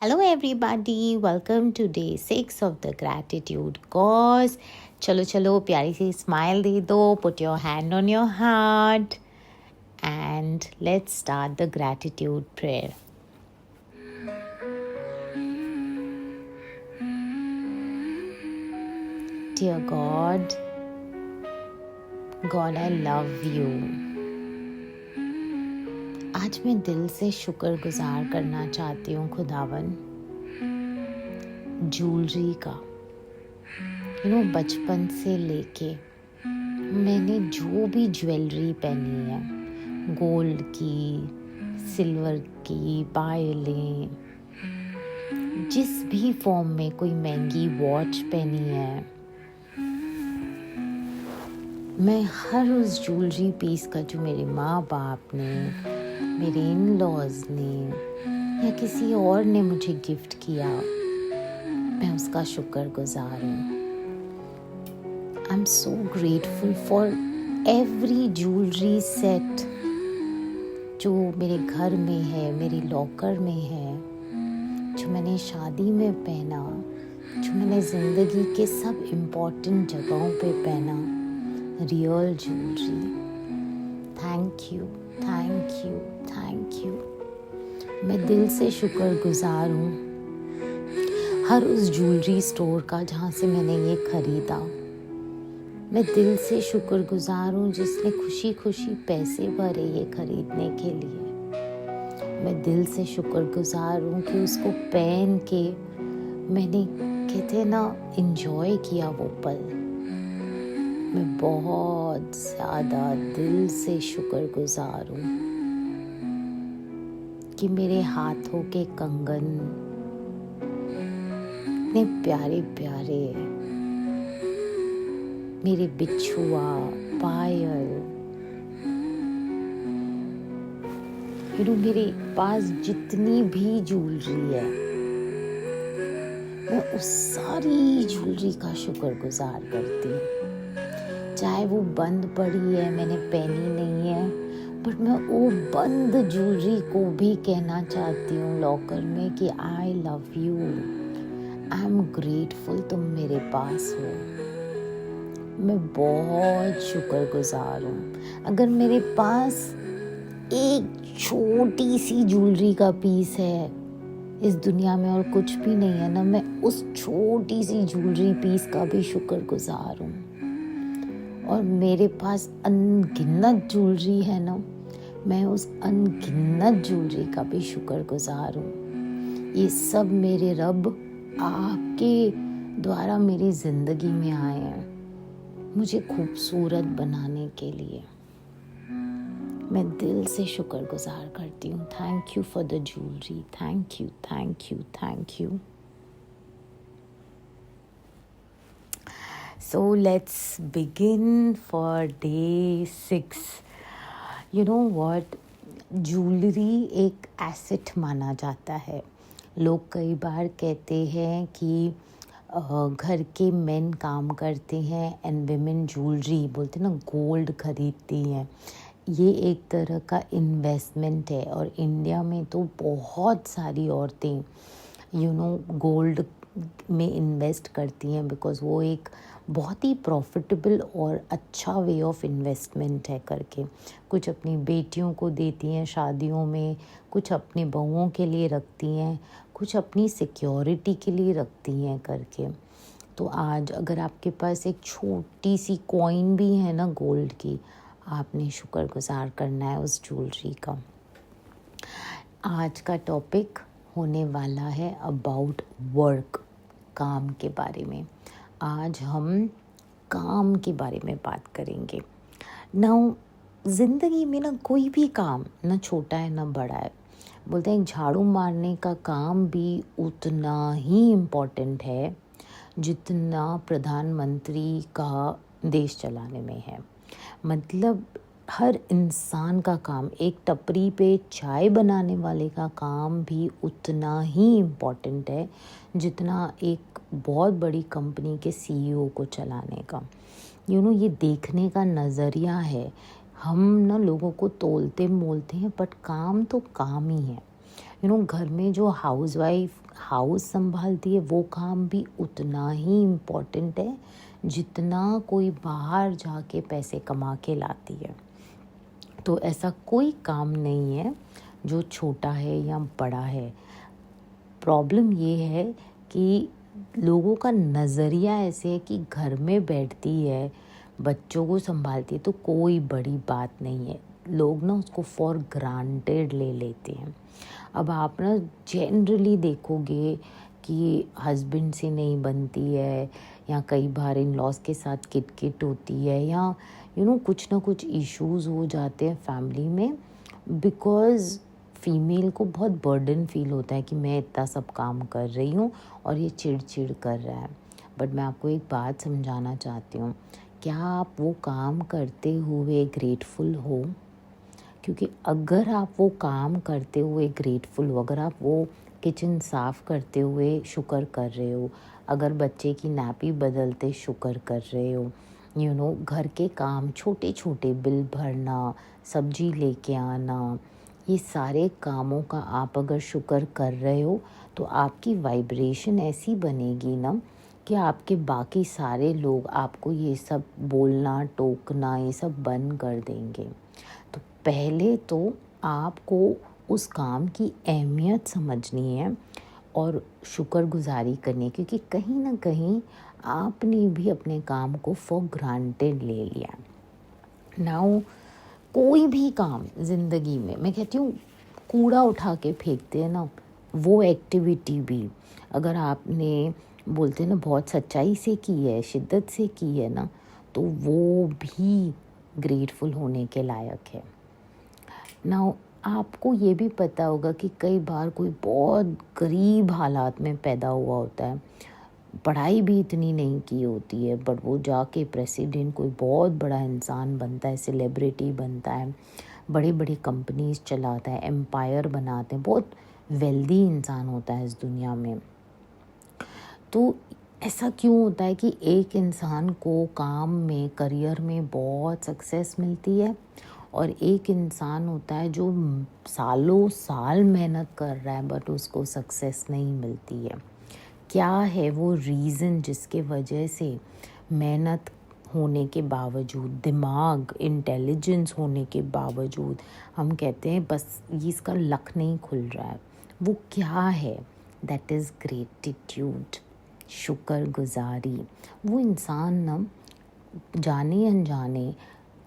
Hello, everybody. Welcome to day 6 of the gratitude course. चलो चलो प्यारी सी स्माइल दे दो. Put your hand on your heart and let's start the gratitude prayer. Dear God, God, I love you. आज मैं दिल से शुक्रगुजार करना चाहती हूँ खुदावन ज्वेलरी का. बचपन से लेके मैंने जो भी ज्वेलरी पहनी है, गोल्ड की, सिल्वर की, पायलें, जिस भी फॉर्म में, कोई महंगी वॉच पहनी है, मैं हर उस ज्वेलरी पीस का जो मेरे माँ बाप ने, मेरे इन लॉज ने या किसी और ने मुझे गिफ्ट किया, मैं उसका शुक्रगुजार हूँ. I am so grateful for every jewellery set जो मेरे घर में है, मेरे लॉकर में है, जो मैंने शादी में पहना, जो मैंने ज़िंदगी के सब इम्पॉर्टेंट जगहों पे पहना. Real jewellery. Thank you, thank you, thank you. मैं दिल से शुक्रगुजार हूँ हर उस ज्वेलरी स्टोर का जहाँ से मैंने ये खरीदा. मैं दिल से शुक्रगुजार हूँ जिसने खुशी खुशी पैसे भरे ये खरीदने के लिए. मैं दिल से शुक्रगुजार हूँ कि उसको पहन के मैंने, कहते ना, इंजॉय किया वो पल. मैं बहुत ज़्यादा दिल से शुक्रगुजार हूँ कि मेरे हाथों के कंगन इतने प्यारे प्यारे, मेरे बिछुआ, पायल, मेरे पास जितनी भी ज्वेलरी है, मैं उस सारी ज्वेलरी का शुक्रगुजार करती हूँ. चाहे वो बंद पड़ी है, मैंने पहनी नहीं है, बट मैं वो बंद ज्वेलरी को भी कहना चाहती हूँ लॉकर में कि आई love you, I am grateful तुम मेरे पास हो. मैं बहुत शुक्रगुजार हूँ. अगर मेरे पास एक छोटी सी ज्वेलरी का पीस है इस दुनिया में और कुछ भी नहीं है ना, मैं उस छोटी सी ज्वेलरी पीस का भी शुक्रगुजार हूँ. और मेरे पास अनगिनत ज्वेलरी है ना, मैं उस अनगिनत ज्वेलरी का भी शुक्रगुजार हूँ. ये सब मेरे रब आपके द्वारा मेरी ज़िंदगी में आए हैं, मुझे खूबसूरत बनाने के लिए. मैं दिल से शुक्रगुजार करती हूँ. Thank you for the jewellery. Thank you, thank you, thank you. So let's begin for day 6. You know what? Jewellery एक एसेट माना जाता है. लोग कई बार कहते हैं कि घर के मेन काम करते हैं एंड विमेन ज्वेलरी, बोलते ना, गोल्ड खरीदती हैं. ये एक तरह का इन्वेस्टमेंट है और इंडिया में तो बहुत सारी औरतें गोल्ड में इन्वेस्ट करती हैं बिकॉज़ वो एक बहुत ही प्रॉफिटेबल और अच्छा वे ऑफ इन्वेस्टमेंट है करके. कुछ अपनी बेटियों को देती हैं शादियों में, कुछ अपनी बहुओं के लिए रखती हैं, कुछ अपनी सिक्योरिटी के लिए रखती हैं करके. तो आज अगर आपके पास एक छोटी सी कॉइन भी है ना गोल्ड की, आपने शुक्रगुजार करना है उस ज्वेलरी का. आज का टॉपिक होने वाला है अबाउट वर्क, काम के बारे में. आज हम काम के बारे में बात करेंगे. नाउ ज़िंदगी में ना कोई भी काम ना छोटा है ना बड़ा है. बोलते हैं झाड़ू मारने का काम भी उतना ही इम्पोर्टेंट है जितना प्रधानमंत्री का देश चलाने में है. मतलब हर इंसान का काम, एक टपरी पे चाय बनाने वाले का काम भी उतना ही इम्पोर्टेंट है जितना एक बहुत बड़ी कंपनी के सीईओ को चलाने का. ये देखने का नज़रिया है. हम ना लोगों को तोलते मोलते हैं, बट काम तो काम ही है. घर में जो हाउसवाइफ हाउस संभालती है वो काम भी उतना ही इम्पोर्टेंट है जितना कोई बाहर जाके पैसे कमा के लाती है। तो ऐसा कोई काम नहीं है जो छोटा है या बड़ा है। प्रॉब्लम ये है कि लोगों का नज़रिया ऐसे है कि घर में बैठती है, बच्चों को संभालती है तो कोई बड़ी बात नहीं है। लोग ना उसको फॉर ग्रांटेड ले लेते हैं। अब आप ना जनरली देखोगे कि हस्बैंड से नहीं बनती है या कई बार इन लॉज के साथ किटकिट होती है या कुछ ना कुछ इश्यूज हो जाते हैं फैमिली में, बिकॉज़ फीमेल को बहुत बर्डन फील होता है कि मैं इतना सब काम कर रही हूँ और ये चिड़ कर रहा है। बट मैं आपको एक बात समझाना चाहती हूँ, क्या आप वो काम करते हुए ग्रेटफुल हो? क्योंकि अगर आप वो काम करते हुए ग्रेटफुल हो, अगर आप वो किचन साफ़ करते हुए शुक्र कर रहे हो, अगर बच्चे की नैपी बदलते शुक्र कर रहे हो, घर के काम छोटे छोटे बिल भरना, सब्जी लेके आना, ये सारे कामों का आप अगर शुक्र कर रहे हो तो आपकी वाइब्रेशन ऐसी बनेगी ना कि आपके बाकी सारे लोग आपको ये सब बोलना टोकना ये सब बंद कर देंगे। तो पहले तो आपको उस काम की अहमियत समझनी है और शुक्रगुजारी करनी है, क्योंकि कहीं ना कहीं आपने भी अपने काम को फॉर ग्रांटेड ले लिया। नाउ कोई भी काम ज़िंदगी में, मैं कहती हूँ कूड़ा उठा के फेंकते हैं ना, वो एक्टिविटी भी अगर आपने बोलते हैं ना बहुत सच्चाई से की है, शिद्दत से की है ना, तो वो भी ग्रेटफुल होने के लायक है। नाउ आपको ये भी पता होगा कि कई बार कोई बहुत गरीब हालात में पैदा हुआ होता है, पढ़ाई भी इतनी नहीं की होती है, बट वो जाके प्रेसिडेंट कोई बहुत बड़ा इंसान बनता है, सेलिब्रिटी बनता है, बड़ी बड़ी कंपनीज चलाता है, एम्पायर बनाते हैं, बहुत वेल्दी इंसान होता है इस दुनिया में। तो ऐसा क्यों होता है कि एक इंसान को काम में करियर में बहुत सक्सेस मिलती है और एक इंसान होता है जो सालों साल मेहनत कर रहा है बट उसको सक्सेस नहीं मिलती है? क्या है वो रीज़न जिसके वजह से मेहनत होने के बावजूद, दिमाग इंटेलिजेंस होने के बावजूद हम कहते हैं बस ये इसका लक नहीं खुल रहा है? वो क्या है? दैट इज़ ग्रेटिट्यूड, शुक्रगुजारी। वो इंसान ना जाने अनजाने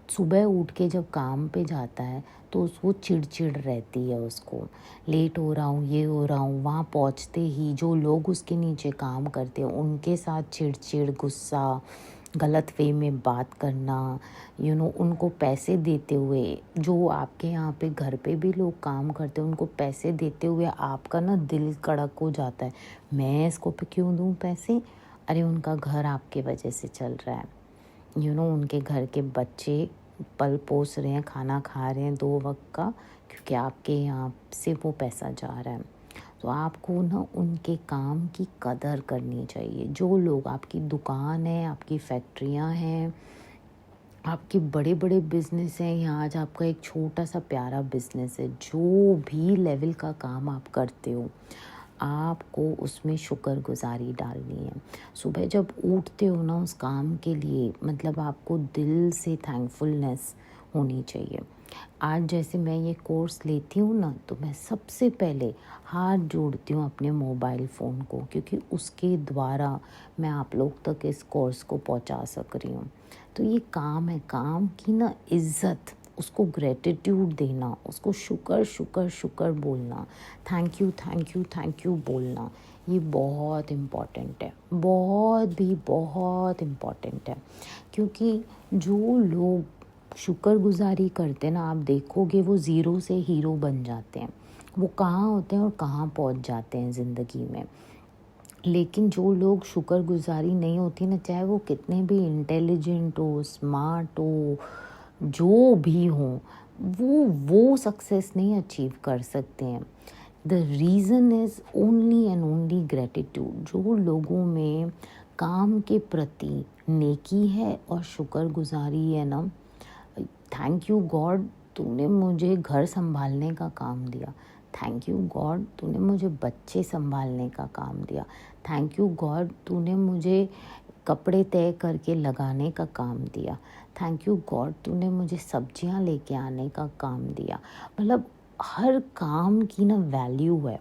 सुबह उठ के जब काम पे जाता है तो उसको चिड़चिड़ रहती है, उसको लेट हो रहा हूँ, ये हो रहा हूँ। वहाँ पहुँचते ही जो लोग उसके नीचे काम करते हैं उनके साथ चिड़चिड़, गुस्सा, गलत वे में बात करना, उनको पैसे देते हुए, जो आपके यहाँ पे घर पे भी लोग काम करते हैं उनको पैसे देते हुए आपका ना दिल कड़क हो जाता है, मैं इसको पे क्यों दूँ पैसे? अरे उनका घर आपके वजह से चल रहा है, उनके घर के बच्चे पल पोस रहे हैं, खाना खा रहे हैं 2 वक्त का, क्योंकि आपके यहाँ से वो पैसा जा रहा है। तो आपको ना उनके काम की कदर करनी चाहिए। जो लोग, आपकी दुकान है, आपकी फैक्ट्रियाँ हैं, आपके बड़े बड़े बिजनेस हैं, या आज आपका एक छोटा सा प्यारा बिजनेस है, जो भी लेवल का काम आप करते हो आपको उसमें शुक्रगुजारी डालनी है। सुबह जब उठते हो ना उस काम के लिए, मतलब आपको दिल से थैंकफुलनेस होनी चाहिए। आज जैसे मैं ये कोर्स लेती हूँ ना, तो मैं सबसे पहले हाथ जोड़ती हूँ अपने मोबाइल फ़ोन को, क्योंकि उसके द्वारा मैं आप लोग तक इस कोर्स को पहुँचा सक रही हूँ। तो ये काम है, काम की ना इज़्ज़त, उसको ग्रेटिट्यूड देना, उसको शुक्र शुक्र शुक्र बोलना, thank you thank you thank you बोलना, ये बहुत इम्पॉर्टेंट है, बहुत इम्पॉर्टेंट है। क्योंकि जो लोग शुक्रगुजारी करते हैं ना, आप देखोगे वो ज़ीरो से हीरो बन जाते हैं। वो कहाँ होते हैं और कहाँ पहुँच जाते हैं ज़िंदगी में। लेकिन जो लोग शुक्रगुजारी नहीं होती ना, चाहे वो कितने भी इंटेलिजेंट हो, स्मार्ट हो, जो भी हो, वो सक्सेस नहीं अचीव कर सकते हैं। The reason is only and only gratitude. जो लोगों में काम के प्रति नेकी है और शुक्रगुजारी है ना, थैंक यू गॉड, तूने मुझे घर संभालने का काम दिया, थैंक यू गॉड तूने मुझे बच्चे संभालने का काम दिया। थैंक यू गॉड तूने मुझे कपड़े तय करके लगाने का काम दिया। थैंक यू गॉड तूने मुझे सब्जियां लेके आने का काम दिया। मतलब हर काम की ना वैल्यू है,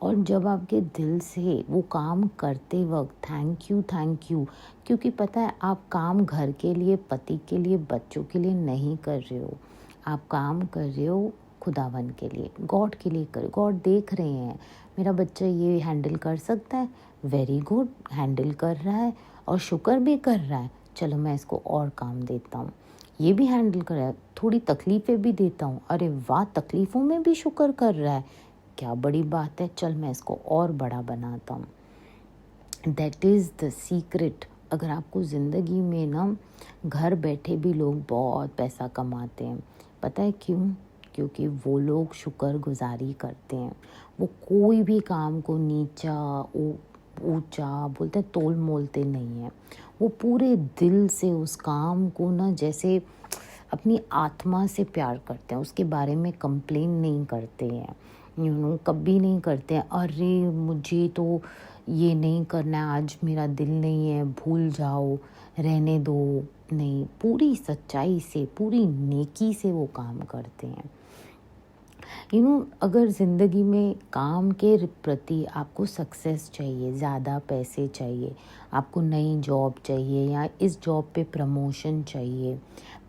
और जब आपके दिल से वो काम करते वक्त थैंक यू, क्योंकि पता है आप काम घर के लिए, पति के लिए, बच्चों के लिए नहीं कर रहे हो, आप काम कर रहे हो खुदावन के लिए, गॉड के लिए कर। गॉड देख रहे हैं मेरा बच्चा ये हैंडल कर सकता है, वेरी गुड, हैंडल कर रहा है और शुक्र भी कर रहा है, चलो मैं इसको और काम देता हूँ। ये भी हैंडल कर रहा है, थोड़ी तकलीफ़ें भी देता हूँ, अरे वाह तकलीफ़ों में भी शुक्र कर रहा है, क्या बड़ी बात है, चल मैं इसको और बड़ा बनाता हूँ। That is the secret. अगर आपको ज़िंदगी में ना घर बैठे भी लोग बहुत पैसा कमाते हैं, पता है क्यों? क्योंकि वो लोग शुक्रगुजारी करते हैं। वो कोई भी काम को नीचा ऊंचा बोलते हैं तोल मोलते नहीं हैं। वो पूरे दिल से उस काम को ना जैसे अपनी आत्मा से प्यार करते हैं, उसके बारे में कंप्लेन नहीं करते हैं, कभी नहीं करते हैं अरे मुझे तो ये नहीं करना है, आज मेरा दिल नहीं है, भूल जाओ, रहने दो। नहीं, पूरी सच्चाई से, पूरी नेकी से वो काम करते हैं। अगर ज़िंदगी में काम के प्रति आपको सक्सेस चाहिए, ज़्यादा पैसे चाहिए, आपको नई जॉब चाहिए या इस जॉब पे प्रमोशन चाहिए,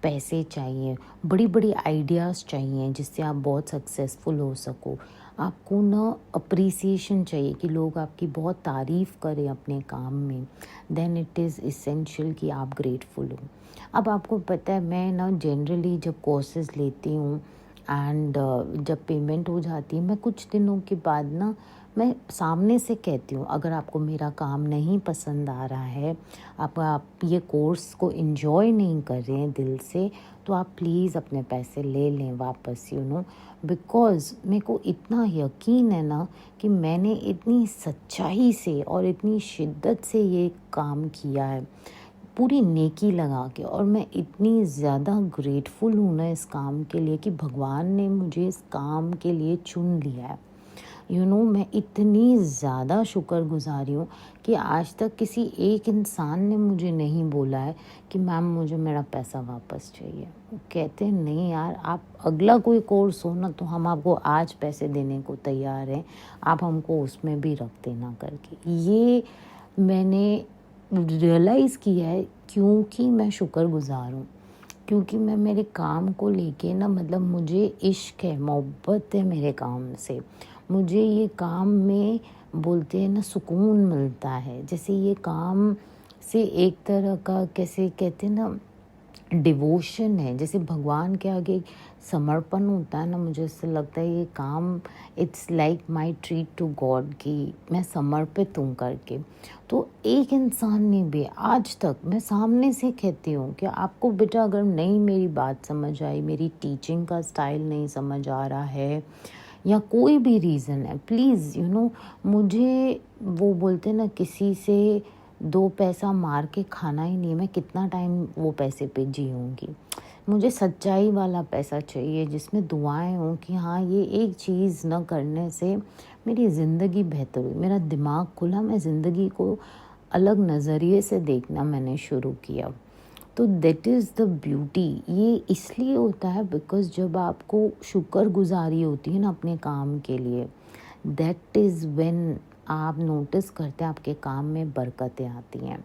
पैसे चाहिए, बड़ी बड़ी आइडियाज़ चाहिए जिससे आप बहुत सक्सेसफुल हो सको, आपको ना अप्रिसिएशन चाहिए कि लोग आपकी बहुत तारीफ़ करें अपने काम में, देन इट इज़ इसेंशियल कि आप ग्रेटफुल हो। अब आपको पता है मैं ना जनरली जब कोर्सेज़ लेती हूँ एंड जब पेमेंट हो जाती है, मैं कुछ दिनों के बाद ना मैं सामने से कहती हूँ अगर आपको मेरा काम नहीं पसंद आ रहा है, आप ये कोर्स को एंजॉय नहीं कर रहे हैं दिल से, तो आप प्लीज़ अपने पैसे ले लें वापस, बिकॉज़ मेरे को इतना यकीन है ना कि मैंने इतनी सच्चाई से और इतनी शिद्दत से ये काम किया है, पूरी नेकी लगा के, और मैं इतनी ज़्यादा ग्रेटफुल हूँ ना इस काम के लिए कि भगवान ने मुझे इस काम के लिए चुन लिया है। मैं इतनी ज़्यादा शुक्रगुज़ारी हूँ कि आज तक किसी एक इंसान ने मुझे नहीं बोला है कि मैम मुझे मेरा पैसा वापस चाहिए। वो कहते हैं नहीं यार, आप अगला कोई कोर्स हो ना तो हम आपको आज पैसे देने को तैयार हैं, आप हमको उसमें भी रख देना करके। ये मैंने रियलाइज़ किया है क्योंकि मैं शुक्रगुज़ार हूँ, क्योंकि मैं मेरे काम को लेके ना मतलब मुझे इश्क है, मोहब्बत है मेरे काम से। मुझे ये काम में बोलते हैं ना सुकून मिलता है, जैसे ये काम से एक तरह का कैसे कहते हैं ना डिवोशन है, जैसे भगवान के आगे समर्पण होता है ना, मुझे इससे लगता है ये काम it's like my treat to God कि मैं समर्पित हूँ करके। तो एक इंसान ने भी आज तक, मैं सामने से कहती हूँ कि आपको बेटा अगर नहीं मेरी बात समझ आई, मेरी टीचिंग का स्टाइल नहीं समझ आ रहा है या कोई भी रीज़न है, प्लीज़ मुझे वो बोलते ना किसी से दो पैसा मार के खाना ही नहीं है, मैं कितना टाइम वो पैसे पे जीऊँगी। मुझे सच्चाई वाला पैसा चाहिए जिसमें दुआएं हों कि हाँ ये एक चीज़ न करने से मेरी ज़िंदगी बेहतर हुई, मेरा दिमाग खुला, मैं ज़िंदगी को अलग नज़रिए से देखना मैंने शुरू किया। तो दैट इज़ द ब्यूटी। ये इसलिए होता है बिकॉज़ जब आपको शुक्रगुज़ारी होती है ना अपने काम के लिए, दैट इज़ व्हेन आप नोटिस करते हैं आपके काम में बरकतें आती हैं।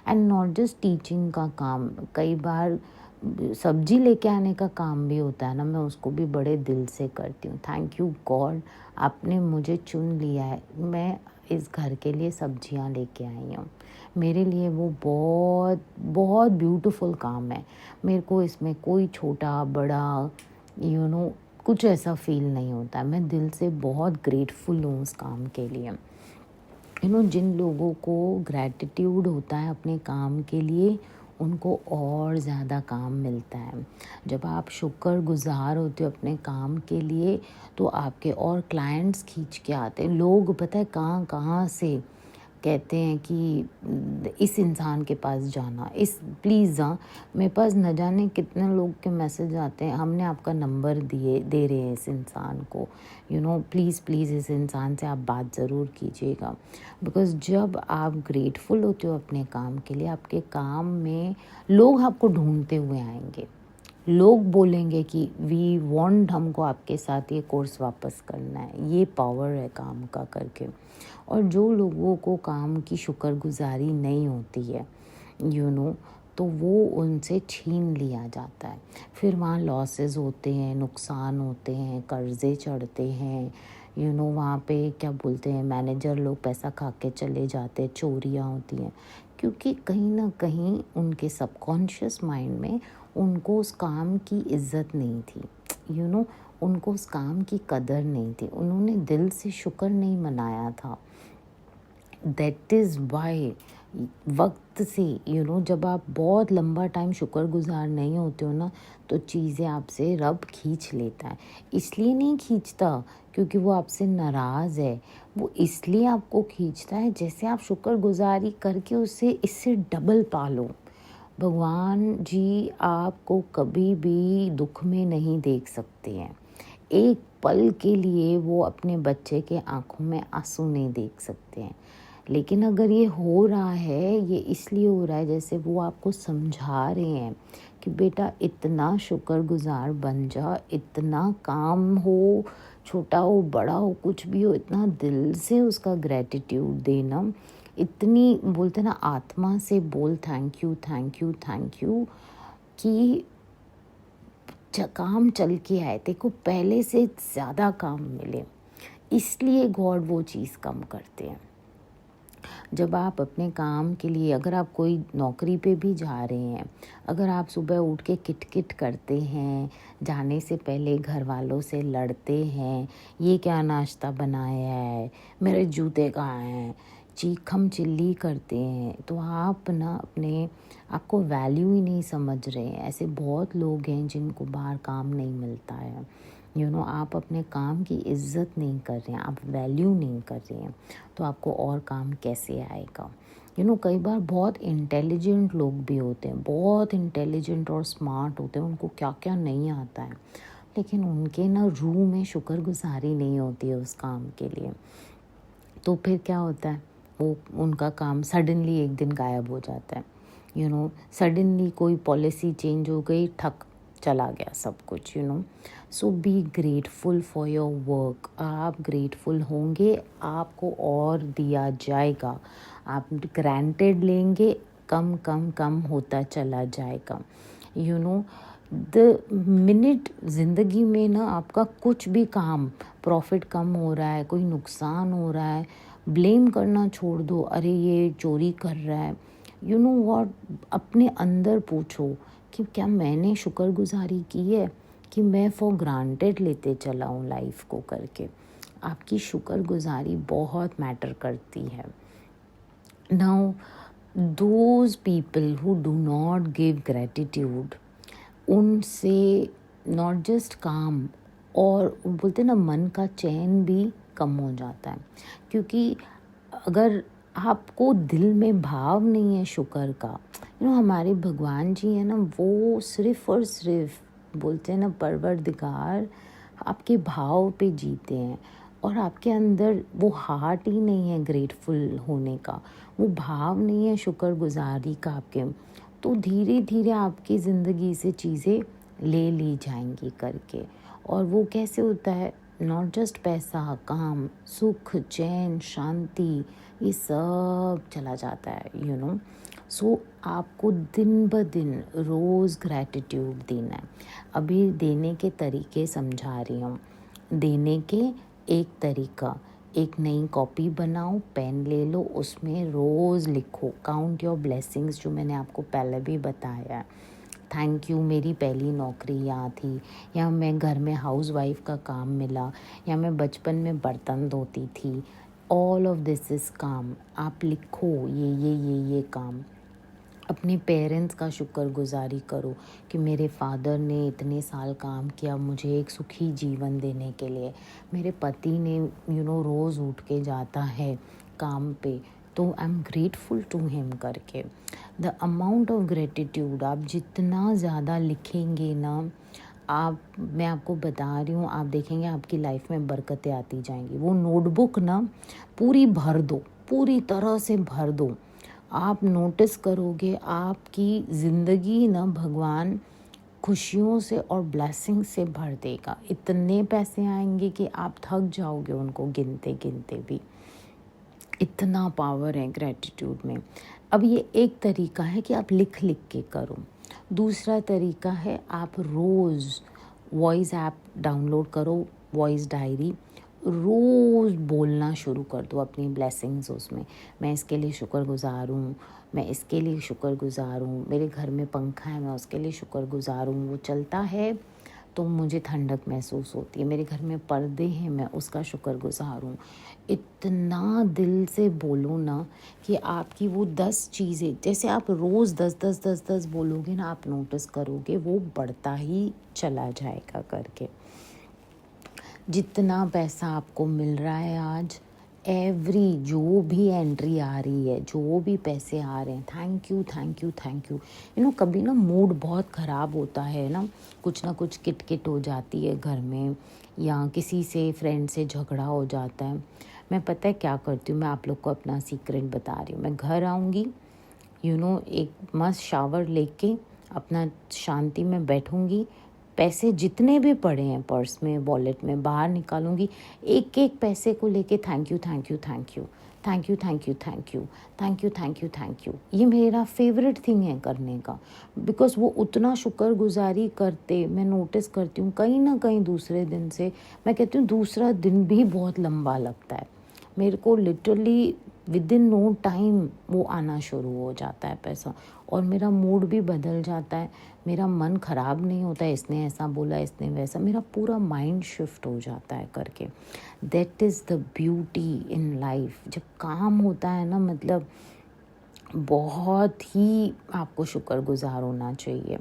एंड नॉट जस्ट टीचिंग का काम, कई बार सब्जी लेके आने का काम भी होता है ना, मैं उसको भी बड़े दिल से करती हूँ। थैंक यू गॉड, आपने मुझे चुन लिया है, मैं इस घर के लिए सब्जियाँ लेके आई हूँ। मेरे लिए वो बहुत बहुत ब्यूटीफुल काम है। मेरे को इसमें कोई छोटा बड़ा कुछ ऐसा फील नहीं होता है। मैं दिल से बहुत ग्रेटफुल हूँ उस काम के लिए। जिन लोगों को ग्रैटिट्यूड होता है अपने काम के लिए, उनको और ज़्यादा काम मिलता है। जब आप शुक्रगुज़ार होते हो अपने काम के लिए, तो आपके और क्लाइंट्स खींच के आते हैं। लोग पता है कहाँ कहाँ से कहते हैं कि इस इंसान के पास जाना, इस प्लीज़ मेरे पास न जाने कितने लोग के मैसेज आते हैं, हमने आपका नंबर दे रहे हैं इस इंसान को, प्लीज़ प्लीज़ इस इंसान से आप बात ज़रूर कीजिएगा। बिकॉज़ जब आप ग्रेटफुल होते हो अपने काम के लिए, आपके काम में लोग आपको ढूंढते हुए आएंगे, लोग बोलेंगे कि वी वांट, हमको आपके साथ ये कोर्स वापस करना है। ये पावर है काम का करके। और जो लोगों को काम की शुक्रगुजारी नहीं होती है तो वो उनसे छीन लिया जाता है। फिर वहाँ लॉसेस होते हैं, नुकसान होते हैं, कर्जे चढ़ते हैं, वहाँ पे क्या बोलते हैं, मैनेजर लोग पैसा खा के चले जाते हैं, चोरियाँ होती हैं, क्योंकि कहीं ना कहीं उनके सबकॉन्शियस माइंड में उनको उस काम की इज्जत नहीं थी, उनको उस काम की कदर नहीं थी, उन्होंने दिल से शुक्र नहीं मनाया था। दैट इज़ वाई वक्त से जब आप बहुत लंबा टाइम शुक्रगुजार नहीं होते हो ना, तो चीज़ें आपसे रब खींच लेता है। इसलिए नहीं खींचता क्योंकि वो आपसे नाराज़ है, वो इसलिए आपको खींचता है जैसे आप शुक्रगुजारी करके उससे इससे डबल पालो। भगवान जी आपको कभी भी दुख में नहीं देख सकते हैं। एक पल के लिए वो अपने बच्चे के आंखों में आंसू नहीं देख सकते हैं। लेकिन अगर ये हो रहा है, ये इसलिए हो रहा है जैसे वो आपको समझा रहे हैं कि बेटा इतना शुक्रगुजार बन जा, इतना काम हो, छोटा हो बड़ा हो कुछ भी हो, इतना दिल से उसका ग्रैटिट्यूड देना, इतनी बोलते ना आत्मा से बोल thank you thank you thank you कि काम चल के आए, देखो पहले से ज़्यादा काम मिले। इसलिए गॉड वो चीज़ कम करते हैं। जब आप अपने काम के लिए, अगर आप कोई नौकरी पे भी जा रहे हैं, अगर आप सुबह उठ के किट करते हैं, जाने से पहले घर वालों से लड़ते हैं, ये क्या नाश्ता बनाया है, मेरे जूते कहाँ हैं, चीखम चिल्ली करते हैं, तो आप ना आपको वैल्यू ही नहीं समझ रहे हैं। ऐसे बहुत लोग हैं जिनको बाहर काम नहीं मिलता है। आप अपने काम की इज्जत नहीं कर रहे हैं, आप वैल्यू नहीं कर रहे हैं, तो आपको और काम कैसे आएगा। कई बार बहुत इंटेलिजेंट लोग भी होते हैं, बहुत इंटेलिजेंट और स्मार्ट होते हैं, उनको क्या क्या नहीं आता है, लेकिन उनके ना रूह में शुक्रगुजारी नहीं होती है उस काम के लिए। तो फिर क्या होता है, वो उनका काम सडनली एक दिन गायब हो जाता है। सडनली कोई पॉलिसी चेंज हो गई, ठक चला गया सब कुछ। So be grateful for your work. आप ग्रेटफुल होंगे, आपको और दिया जाएगा। आप ग्रांटेड लेंगे, कम कम कम होता चला जाएगा। द मिनट ज़िंदगी में ना आपका कुछ भी काम, प्रॉफिट कम हो रहा है, कोई नुकसान हो रहा है, ब्लेम करना छोड़ दो, अरे ये चोरी कर रहा है। व्हाट, अपने अंदर पूछो कि क्या मैंने शुक्रगुजारी की है कि मैं फॉर ग्रांटेड लेते चला हूँ लाइफ को करके। आपकी शुक्रगुजारी बहुत मैटर करती है। Now those people who do not give gratitude, उनसे नॉट जस्ट काम, और बोलते ना मन का चैन भी कम हो जाता है। क्योंकि अगर आपको दिल में भाव नहीं है शुक्र का, हमारे भगवान जी है ना, वो सिर्फ और सिर्फ बोलते हैं ना परवरदिगार आपके भाव पे जीते हैं, और आपके अंदर वो हार्ट ही नहीं है ग्रेटफुल होने का, वो भाव नहीं है शुक्रगुजारी का आपके, तो धीरे धीरे आपकी ज़िंदगी से चीज़ें ले ली जाएंगी करके। और वो कैसे होता है, नॉट जस्ट पैसा, काम, सुख, चैन, शांति, ये सब चला जाता है। सो आपको दिन ब दिन रोज़ ग्रैटिट्यूड देना है। अभी देने के तरीके समझा रही हूँ। देने के एक तरीका, एक नई कॉपी बनाओ, पेन ले लो, उसमें रोज़ लिखो काउंट योर ब्लेसिंग्स, जो मैंने आपको पहले भी बताया है। थैंक यू, मेरी पहली नौकरी यहाँ थी, या मैं घर में हाउस वाइफ का काम मिला, या मैं बचपन में बर्तन धोती थी। ऑल ऑफ दिस इज़ काम। आप लिखो ये काम। अपने पेरेंट्स का शुक्रगुजारी करो कि मेरे फादर ने इतने साल काम किया मुझे एक सुखी जीवन देने के लिए। मेरे पति ने रोज़ उठ के जाता है काम पे, तो I am grateful to him करके। द अमाउंट ऑफ ग्रेटिट्यूड आप जितना ज़्यादा लिखेंगे ना, मैं आपको बता रही हूँ, आप देखेंगे आपकी लाइफ में बरकतें आती जाएंगी। वो नोटबुक ना पूरी भर दो, पूरी तरह से भर दो। आप नोटिस करोगे आपकी ज़िंदगी ना भगवान खुशियों से और ब्लेसिंग से भर देगा। इतने पैसे आएंगे कि आप थक जाओगे उनको गिनते गिनते भी। इतना पावर है ग्रेटिट्यूड में। अब ये एक तरीका है कि आप लिख लिख के करो। दूसरा तरीका है आप रोज़ वॉइस ऐप डाउनलोड करो, वॉइस डायरी, रोज़ बोलना शुरू कर दो अपनी ब्लेसिंग्स उसमें। मैं इसके लिए शुक्रगुज़ार हूँ, मैं इसके लिए शुक्रगुज़ार हूँ, मेरे घर में पंखा है मैं उसके लिए शुक्रगुज़ार हूँ, वो चलता है तो मुझे ठंडक महसूस होती है, मेरे घर में पर्दे हैं मैं उसका शुक्रगुज़ार हूँ। इतना दिल से बोलो ना कि आपकी वो 10 चीज़ें, जैसे आप रोज़ 10 बोलोगे ना, आप नोटिस करोगे वो बढ़ता ही चला जाएगा करके। जितना पैसा आपको मिल रहा है आज, एवरी जो भी एंट्री आ रही है, जो भी पैसे आ रहे हैं, thank you thank you thank you. कभी ना मूड बहुत ख़राब होता है ना, कुछ ना कुछ किटकिट हो जाती है घर में, या किसी से फ्रेंड से झगड़ा हो जाता है। मैं पता है क्या करती हूँ, मैं आप लोग को अपना सीक्रेट बता रही हूँ। मैं घर आऊँगी, एक मस्त शावर लेके अपना शांति में बैठूँगी, पैसे जितने भी पड़े हैं पर्स में, वॉलेट में, बाहर निकालूंगी, एक एक पैसे को लेके thank you thank you thank you thank you thank you thank you thank you thank you thank you. ये मेरा फेवरेट थिंग है करने का, बिकॉज वो उतना शुक्रगुजारी करते मैं नोटिस करती हूँ कहीं ना कहीं दूसरे दिन से, मैं कहती हूँ दूसरा दिन भी बहुत लंबा लगता है मेरे को। Literally within no time वो आना शुरू हो जाता है पैसा, और मेरा मूड भी बदल जाता है। मेरा मन ख़राब नहीं होता है इसने ऐसा बोला इसने वैसा, मेरा पूरा माइंड शिफ्ट हो जाता है करके। That is the beauty in life. जब काम होता है ना, मतलब बहुत ही आपको शुक्रगुजार होना चाहिए।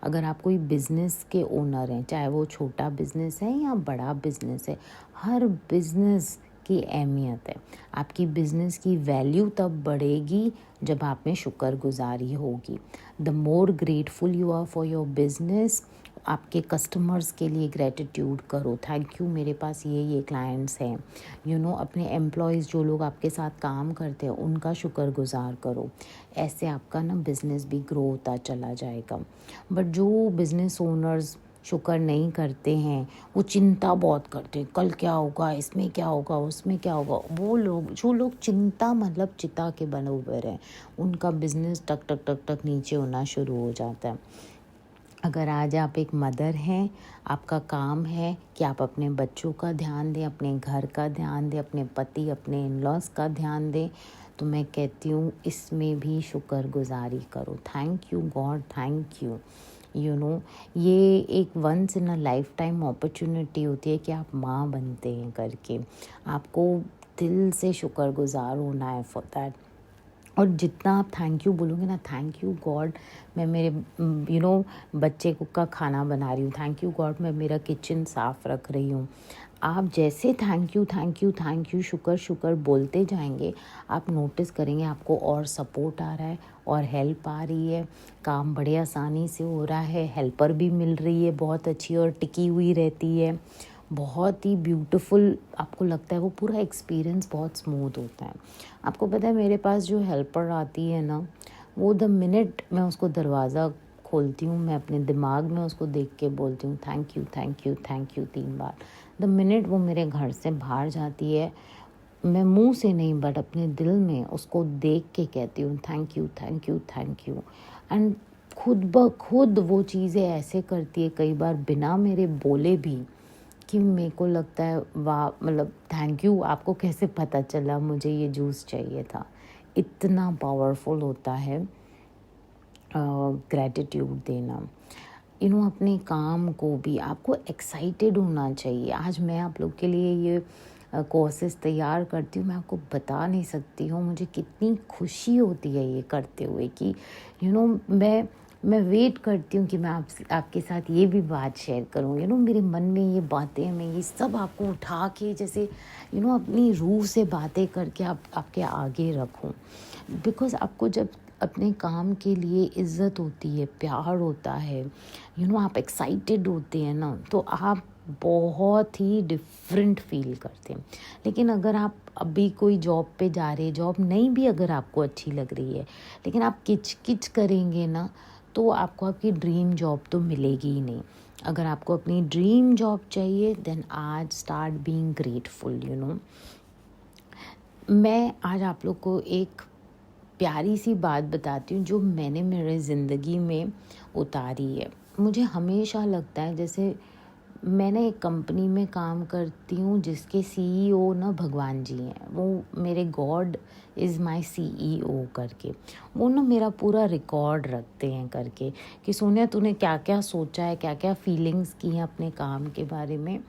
अगर आप कोई बिज़नेस के ओनर हैं, चाहे वो छोटा बिज़नेस है या बड़ा बिज़नेस है, हर बिज़नेस की अहमियत है। आपकी बिज़नेस की वैल्यू तब बढ़ेगी जब आप में शुक्रगुजारी होगी। The more grateful you are for your business, आपके कस्टमर्स के लिए ग्रेटिट्यूड करो, थैंक यू मेरे पास ये क्लाइंट्स हैं। अपने एम्प्लॉयज़ जो लोग आपके साथ काम करते हैं उनका शुक्रगुजार करो। ऐसे आपका ना बिज़नेस भी ग्रो होता चला जाएगा। बट जो बिज़नेस ओनर्स शुक्र नहीं करते हैं, वो चिंता बहुत करते हैं, कल क्या होगा, इसमें क्या होगा, उसमें क्या होगा। वो लोग जो लोग चिंता मतलब चिता के बने हुए हैं, उनका बिज़नेस टक टक टक टक नीचे होना शुरू हो जाता है। अगर आज आप एक मदर हैं, आपका काम है कि आप अपने बच्चों का ध्यान दें, अपने घर का ध्यान दें, अपने पति अपने इन-लॉज़ का ध्यान दें, तो मैं कहती हूँ इसमें भी शुक्रगुजारी करो। Thank you God, thank you. ये एक once in a lifetime opportunity होती है कि आप माँ बनते हैं करके। आपको दिल से शुक्रगुजार होना है फॉर दैट। और जितना आप थैंक यू बोलोगे ना, थैंक यू गॉड मैं मेरे बच्चे को का खाना बना रही हूँ, थैंक यू गॉड मैं मेरा किचन साफ़ रख रही हूँ। आप जैसे thank you thank you thank you शुक्र शुक्र बोलते जाएंगे, आप नोटिस करेंगे आपको और सपोर्ट आ रहा है और हेल्प आ रही है, काम बड़े आसानी से हो रहा है, हेल्पर भी मिल रही है बहुत अच्छी और टिकी हुई रहती है। बहुत ही ब्यूटीफुल आपको लगता है, वो पूरा एक्सपीरियंस बहुत स्मूथ होता है। आपको पता है मेरे पास जो हेल्पर आती है ना, वो द मिनट मैं उसको दरवाज़ा खोलती हूँ, मैं अपने दिमाग में उसको देख के बोलती हूँ thank you thank you thank you 3 bar. The minute वो मेरे घर से बाहर जाती है, मैं मुंह से नहीं बट अपने दिल में उसको देख के कहती हूँ thank you thank you thank you. And खुद ब खुद वो चीज़ें ऐसे करती है कई बार बिना मेरे बोले भी, कि मेरे को लगता है वाह, मतलब थैंक यू, आपको कैसे पता चला मुझे ये जूस चाहिए था। इतना पावरफुल होता है ग्रैटिट्यूड देना। अपने काम को भी आपको एक्साइटेड होना चाहिए। आज मैं आप लोग के लिए ये कोर्सेज तैयार करती हूँ, मैं आपको बता नहीं सकती हूँ मुझे कितनी खुशी होती है ये करते हुए कि मैं मैं वेट करती हूँ कि मैं आपके साथ ये भी बात शेयर करूँ। मेरे मन में ये बातें, मैं ये सब आपको उठा के जैसे अपनी रूह से बातें करके आपके आगे रखूँ। बिकॉज़ आपको जब अपने काम के लिए इज़्ज़त होती है, प्यार होता है, आप एक्साइटेड होते हैं ना, तो आप बहुत ही डिफरेंट फ़ील करते हैं। लेकिन अगर आप अभी कोई जॉब पे जा रहे हैं, जॉब नहीं भी अगर आपको अच्छी लग रही है, लेकिन आप किच-किच करेंगे ना, तो आपको आपकी ड्रीम जॉब तो मिलेगी ही नहीं। अगर आपको अपनी ड्रीम जॉब चाहिए, देन आज स्टार्ट बीइंग ग्रेटफुल। मैं आज आप लोग को एक प्यारी सी बात बताती हूँ जो मैंने मेरे ज़िंदगी में उतारी है। मुझे हमेशा लगता है जैसे मैंने एक कंपनी में काम करती हूँ जिसके सीईओ ना भगवान जी हैं। वो मेरे गॉड इज़ माय सीईओ करके। वो ना मेरा पूरा रिकॉर्ड रखते हैं करके कि सोनिया तूने क्या क्या सोचा है, क्या क्या फीलिंग्स की हैं अपने काम के बारे में,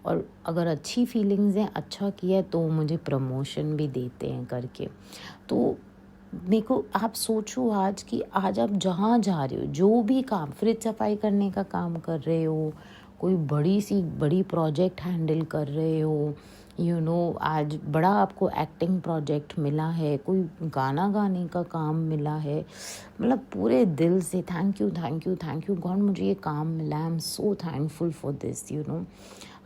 और अगर अच्छी फीलिंग्स हैं, अच्छा किया है, तो वो मुझे प्रमोशन भी देते हैं करके। तो मेरे को आप सोचो आज कि आज आप जहाँ जा रहे हो, जो भी काम, फ्रिज सफाई करने का काम कर रहे हो, कोई बड़ी प्रोजेक्ट हैंडल कर रहे हो, आज बड़ा आपको एक्टिंग प्रोजेक्ट मिला है, कोई गाना गाने का काम मिला है, मतलब पूरे दिल से thank you thank you thank you God, मुझे ये काम मिला है, I am so thankful for this.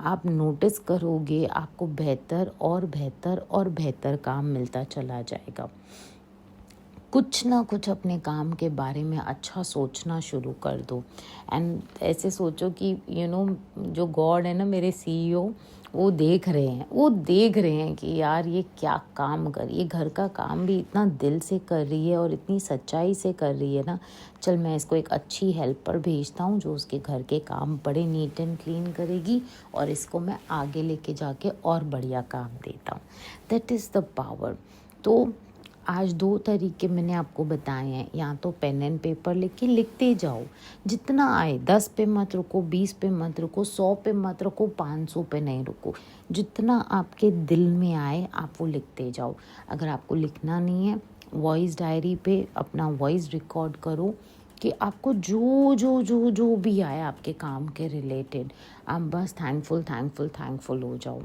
आप नोटिस करोगे आपको बेहतर और बेहतर और बेहतर काम मिलता चला जाएगा। कुछ ना कुछ अपने काम के बारे में अच्छा सोचना शुरू कर दो। एंड ऐसे सोचो कि जो गॉड है ना, मेरे सीईओ, वो देख रहे हैं कि यार ये क्या काम कर, ये घर का काम भी इतना दिल से कर रही है और इतनी सच्चाई से कर रही है ना, चल मैं इसको एक अच्छी हेल्पर भेजता हूँ जो उसके घर के काम बड़े नीट एंड क्लीन करेगी, और इसको मैं आगे लेके जाके और बढ़िया काम देता हूँ। That is the power. तो आज 2 तरीके मैंने आपको बताए हैं। या तो पेन एंड पेपर लेके लिखते जाओ, जितना आए, 10 पे मत रुको, 20 पे मत रुको, 100 पे मत रुको, 500 पे नहीं रुको। जितना आपके दिल में आए आप वो लिखते जाओ। अगर आपको लिखना नहीं है, वॉइस डायरी पे अपना वॉइस रिकॉर्ड करो कि आपको जो जो जो जो भी आए आपके काम के रिलेटेड, आप बस थैंकफुल हो जाओ।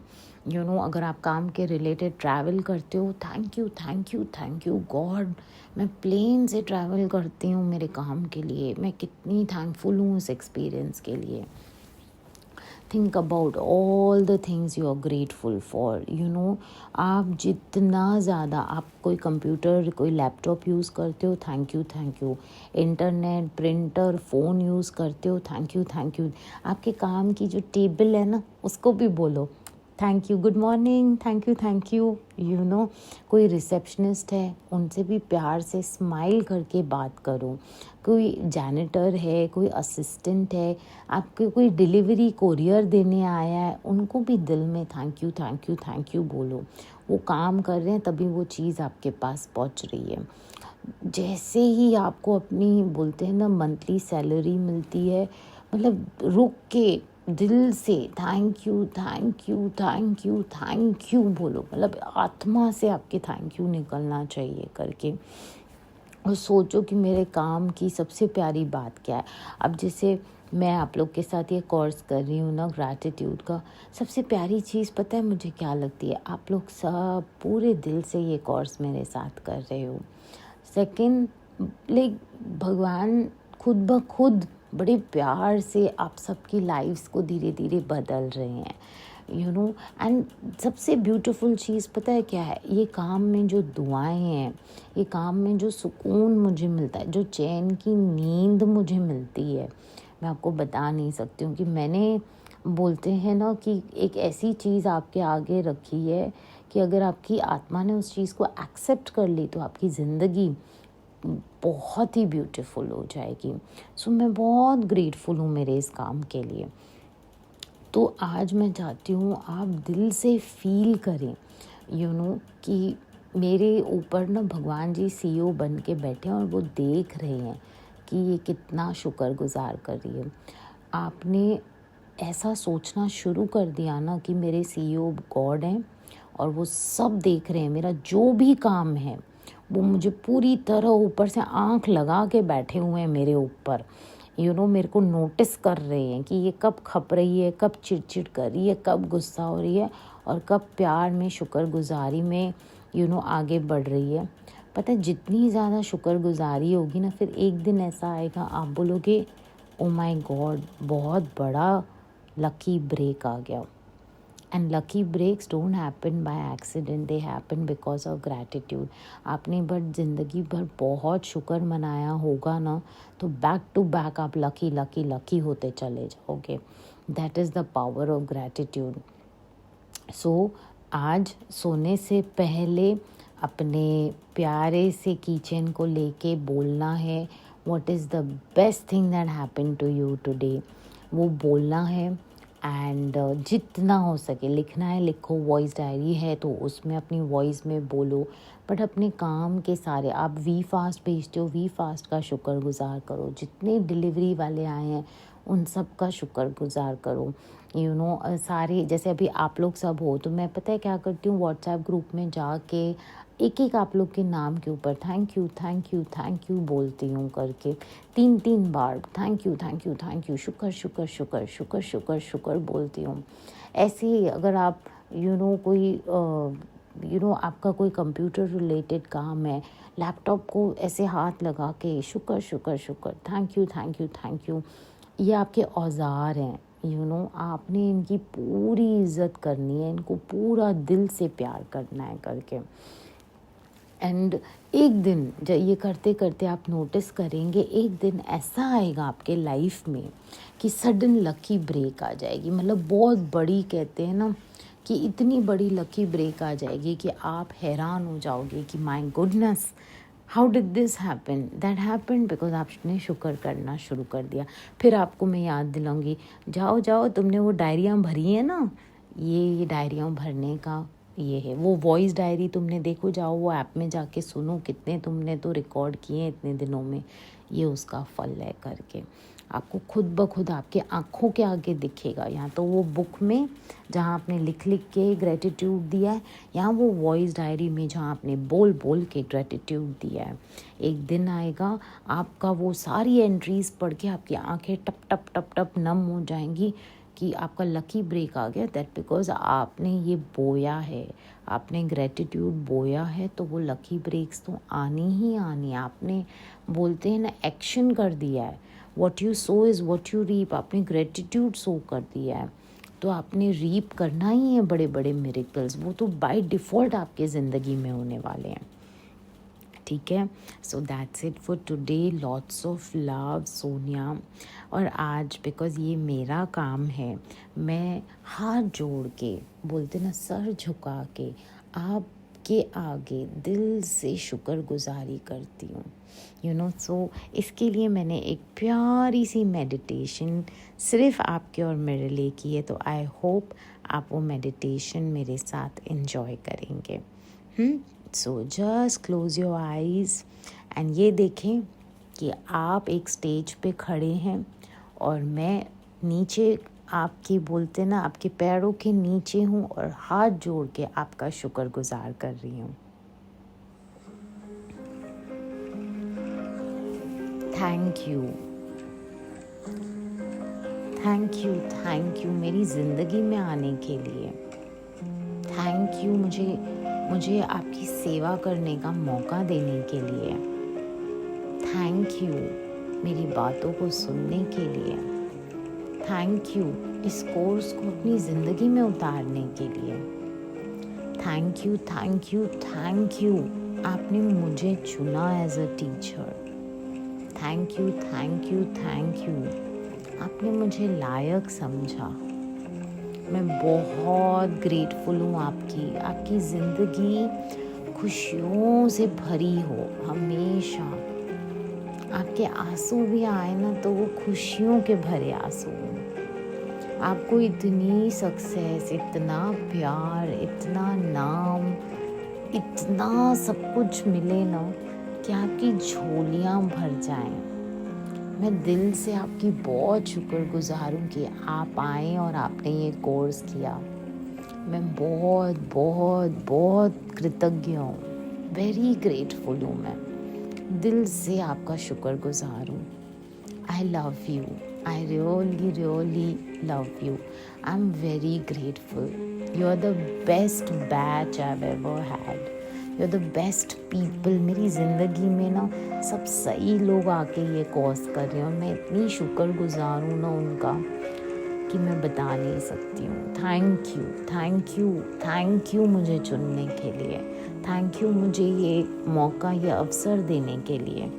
अगर आप काम के रिलेटेड ट्रैवल करते हो, थैंक यू गॉड, मैं प्लेन से ट्रैवल करती हूँ मेरे काम के लिए, मैं कितनी थैंकफुल हूँ उस एक्सपीरियंस के लिए। Think about all the things you are grateful for. आप जितना ज़्यादा, आप कोई कंप्यूटर, कोई लैपटॉप यूज़ करते हो, thank you. Internet, printer, phone use करते हो, थैंक यू। आपके काम की जो टेबल है ना, उसको भी बोलो thank you, good morning, thank you. कोई रिसेप्शनिस्ट है, उनसे भी प्यार से स्माइल करके बात करो। कोई जैनिटर है, कोई असिस्टेंट है, आपके कोई डिलीवरी कोरियर देने आया है, उनको भी दिल में थैंक यू बोलो। वो काम कर रहे हैं तभी वो चीज़ आपके पास पहुंच रही है। जैसे ही आपको अपनी, बोलते हैं ना, मंथली सैलरी मिलती है, मतलब रुक के दिल से थैंक यू बोलो, मतलब आत्मा से आपके थैंक यू निकलना चाहिए करके। और सोचो कि मेरे काम की सबसे प्यारी बात क्या है। अब जैसे मैं आप लोग के साथ ये कोर्स कर रही हूँ ना ग्रैटिट्यूड का, सबसे प्यारी चीज़ पता है मुझे क्या लगती है? आप लोग सब पूरे दिल से ये कोर्स मेरे साथ कर रहे हो। सेकंड, लाइक भगवान खुद ब खुद बड़े प्यार से आप सबकी लाइफ्स को धीरे धीरे बदल रहे हैं, एंड सबसे ब्यूटीफुल चीज़ पता है क्या है? ये काम में जो दुआएं हैं, ये काम में जो सुकून मुझे मिलता है, जो चैन की नींद मुझे मिलती है, मैं आपको बता नहीं सकती हूँ। कि मैंने, बोलते हैं ना कि एक ऐसी चीज़ आपके आगे रखी है कि अगर आपकी आत्मा ने उस चीज़ को एक्सेप्ट कर ली तो आपकी ज़िंदगी बहुत ही ब्यूटीफुल हो जाएगी। सो मैं बहुत ग्रेटफुल हूँ मेरे इस काम के लिए। तो आज मैं चाहती हूँ आप दिल से फील करें, कि मेरे ऊपर ना भगवान जी सीईओ बन के बैठे हैं और वो देख रहे हैं कि ये कितना शुक्रगुजार कर रही है। आपने ऐसा सोचना शुरू कर दिया ना कि मेरे सीईओ गॉड हैं और वो सब देख रहे हैं, मेरा जो भी काम है वो मुझे पूरी तरह ऊपर से आँख लगा के बैठे हुए हैं मेरे ऊपर, मेरे को नोटिस कर रहे हैं कि ये कब खप रही है, कब चिड़चिड़ कर रही है, कब गुस्सा हो रही है और कब प्यार में, शुक्रगुजारी में आगे बढ़ रही है। पता है, जितनी ज़्यादा शुक्रगुजारी होगी ना, फिर एक दिन ऐसा आएगा आप बोलोगे ओ माय गॉड, बहुत बड़ा लकी ब्रेक आ गया। And lucky breaks don't happen by accident, they happen because of gratitude. आपने बट ज़िंदगी भर बहुत शुक्र मनाया होगा ना, तो बैक टू बैक आप लकी लकी लकी होते चले जाओगे। That is the power of gratitude. So आज सोने से पहले अपने प्यारे से किचन को लेके बोलना है, what is the best thing that happen to you today, वो बोलना है। एंड जितना हो सके लिखना है, लिखो। वॉइस डायरी है तो उसमें अपनी वॉइस में बोलो। बट अपने काम के सारे, आप वी फास्ट भेजते हो, वी फास्ट का शुक्रगुजार करो। जितने डिलीवरी वाले आए हैं उन सब का शुक्रगुजार करो। सारे, जैसे अभी आप लोग सब हो, तो मैं पता है क्या करती हूँ, व्हाट्सएप ग्रुप में जाके एक एक आप लोग के नाम के ऊपर thank you thank you thank you बोलती हूँ करके 3-3 बार thank you thank you thank you, शुक्र शुक्र शुक्र शुक्र शुक्र शुक्र बोलती हूँ। ऐसे ही अगर आप कोई आपका कोई कंप्यूटर रिलेटेड काम है, लैपटॉप को ऐसे हाथ लगा के शुक्र शुक्र शुक्र, thank you thank you thank you, ये आपके औजार हैं। आपने इनकी पूरी इज्जत करनी है, इनको पूरा दिल से प्यार करना है करके। एंड एक दिन जब ये करते करते आप नोटिस करेंगे, एक दिन ऐसा आएगा आपके लाइफ में कि सडन लकी ब्रेक आ जाएगी। मतलब बहुत बड़ी, कहते हैं ना कि इतनी बड़ी लकी ब्रेक आ जाएगी कि आप हैरान हो जाओगे कि my goodness, how did this happen. That happen because आपने शुक्र करना शुरू कर दिया। फिर आपको मैं याद दिलाऊंगी, जाओ जाओ, तुमने वो डायरियाँ भरी है ना, ये डायरियाँ भरने का ये है। वो वॉइस डायरी तुमने देखो, जाओ वो ऐप में जाके सुनो, कितने तुमने तो रिकॉर्ड किए इतने दिनों में, ये उसका फल है करके। आपको खुद ब खुद आपके आँखों के आगे दिखेगा। या तो वो बुक में जहाँ आपने लिख लिख के ग्रेटिट्यूड दिया है, या वो वॉइस डायरी में जहाँ आपने बोल बोल के ग्रेटिट्यूड दिया है। एक दिन आएगा आपका वो सारी एंट्रीज पढ़ के आपकी आंखें टप टप टप टप नम हो जाएंगी कि आपका लकी ब्रेक आ गया। दैट बिकॉज आपने ये बोया है, आपने ग्रेटिट्यूड बोया है, तो वो लकी ब्रेक्स तो आनी ही आनी। आपने, बोलते हैं ना, एक्शन कर दिया है। What you sow is what you reap. आपने ग्रेटिट्यूड सो कर दिया है तो आपने रीप करना ही है बड़े बड़े मिरेकल्स। वो तो बाय डिफ़ॉल्ट आपके ज़िंदगी में होने वाले हैं। ठीक है, so that's it for today. Lots of love, Sonia. और आज बिकॉज़ ये मेरा काम है, मैं हाथ जोड़ के, बोलते ना, सर झुका के आपके आगे दिल से शुक्रगुजारी करती हूँ। सो इसके लिए मैंने एक प्यारी सी मेडिटेशन सिर्फ आपके और मेरे लिए की है। तो आई होप आप वो मेडिटेशन मेरे साथ एंजॉय करेंगे। So just close your eyes and ये देखें कि आप एक स्टेज पे खड़े हैं और मैं नीचे आपकी, बोलते ना, आपके पैरों के नीचे हूँ और हाथ जोड़ के आपका शुक्रगुजार कर रही हूँ। Thank you thank you thank you मेरी ज़िंदगी में आने के लिए। थैंक यू मुझे आपकी सेवा करने का मौका देने के लिए। थैंक यू मेरी बातों को सुनने के लिए। थैंक यू इस कोर्स को अपनी ज़िंदगी में उतारने के लिए। Thank you thank you thank you आपने मुझे चुना as a teacher. Thank you thank you thank you आपने मुझे लायक समझा। मैं बहुत ग्रेटफुल हूँ आपकी ज़िंदगी खुशियों से भरी हो हमेशा। आपके आंसू भी आए ना तो वो खुशियों के भरे आंसू हों। आपको इतनी सक्सेस, इतना प्यार, इतना नाम, इतना सब कुछ मिले ना कि आपकी झोलियाँ भर जाएं। मैं दिल से आपकी बहुत शुक्रगुजार हूँ कि आप आए और आपने ये कोर्स किया। मैं बहुत बहुत बहुत कृतज्ञ हूँ। वेरी ग्रेटफुल हूँ मैं, दिल से आपका शुक्रगुजार हूँ। I love you, I really really love you. I am very grateful. You are the best batch I have ever had. You are the best people. मेरी ज़िंदगी में ना सब सही लोग आके ये कॉज कर रहे हैं, और मैं इतनी शुक्रगुजार हूँ ना उनका कि मैं बता नहीं सकती हूँ। Thank you, thank you, thank you मुझे चुनने के लिए। थैंक यू मुझे ये मौका, ये अवसर देने के लिए।